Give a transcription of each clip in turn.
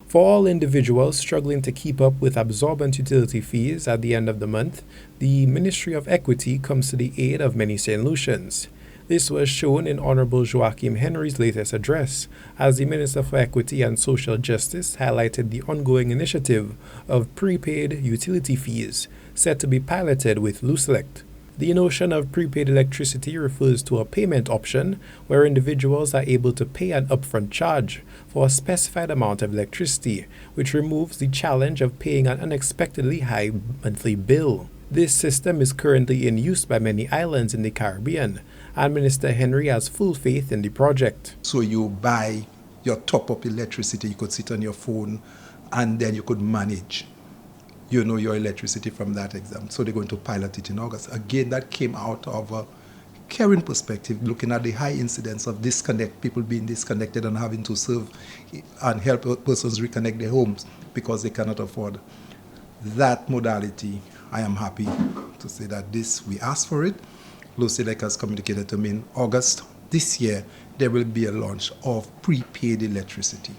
For all individuals struggling to keep up with absorbent utility fees at the end of the month, the Ministry of Equity comes to the aid of many St. Lucians. This was shown in Honorable Joachim Henry's latest address, as the Minister for Equity and Social Justice highlighted the ongoing initiative of prepaid utility fees, set to be piloted with LUSELECT. The notion of prepaid electricity refers to a payment option where individuals are able to pay an upfront charge for a specified amount of electricity, which removes the challenge of paying an unexpectedly high monthly bill. This system is currently in use by many islands in the Caribbean, and Minister Henry has full faith in the project. So you buy your top-up electricity, you could sit on your phone, and then you could manage your electricity from that exam. So they're going to pilot it in August. Again, that came out of a caring perspective, looking at the high incidence of people being disconnected and having to serve and help persons reconnect their homes because they cannot afford that modality. I am happy to say that we asked for it. LUSELECT has communicated to me in August this year, there will be a launch of prepaid electricity.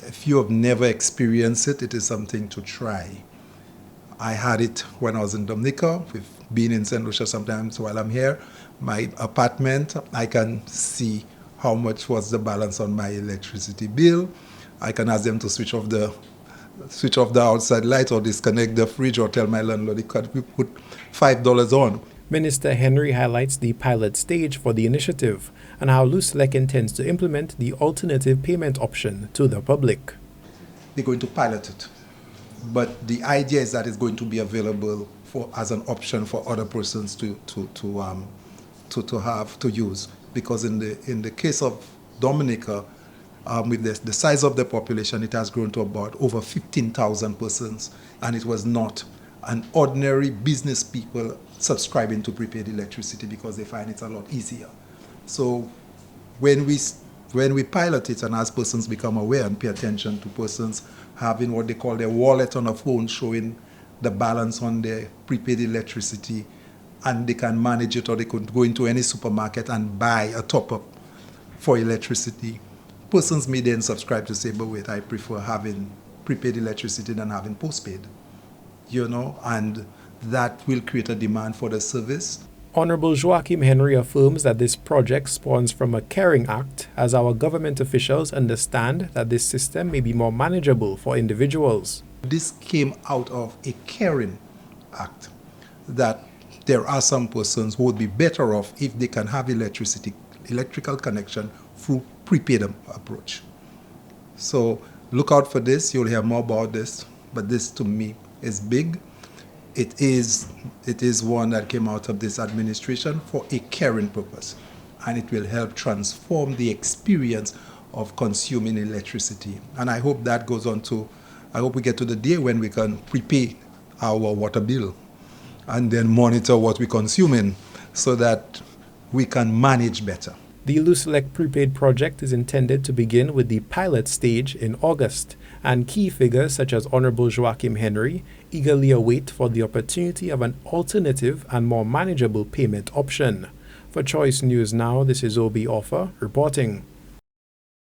If you have never experienced it, it is something to try. I had it when I was in Dominica. We've been in St. Lucia sometimes while I'm here. My apartment, I can see how much was the balance on my electricity bill. I can ask them to switch off the outside light or disconnect the fridge or tell my landlord, we put $5 on. Minister Henry highlights the pilot stage for the initiative and how LUSELECT intends to implement the alternative payment option to the public. They're going to pilot it, but the idea is that it's going to be available as an option for other persons to use. Because in the case of Dominica, with the size of the population, it has grown to about over 15,000 persons, and it was not an ordinary business people subscribing to prepaid electricity because they find it a lot easier. So when we pilot it and as persons become aware and pay attention to persons having what they call their wallet on a phone showing the balance on their prepaid electricity, and they can manage it, or they could go into any supermarket and buy a top-up for electricity, persons may then subscribe to say, but wait, I prefer having prepaid electricity than having postpaid, and that will create a demand for the service. Honorable Joachim Henry affirms that this project spawns from a caring act, as our government officials understand that this system may be more manageable for individuals. This came out of a caring act, that there are some persons who would be better off if they can have electrical connection through prepaid approach. So look out for this. You'll hear more about this, but this to me is big. It is one that came out of this administration for a caring purpose, and it will help transform the experience of consuming electricity. And I hope that goes on I hope we get to the day when we can prepay our water bill and then monitor what we're consuming so that we can manage better. The LUSELECT prepaid project is intended to begin with the pilot stage in August, and key figures such as Honorable Joachim Henry eagerly await for the opportunity of an alternative and more manageable payment option. For Choice News Now, this is Obi Offor reporting.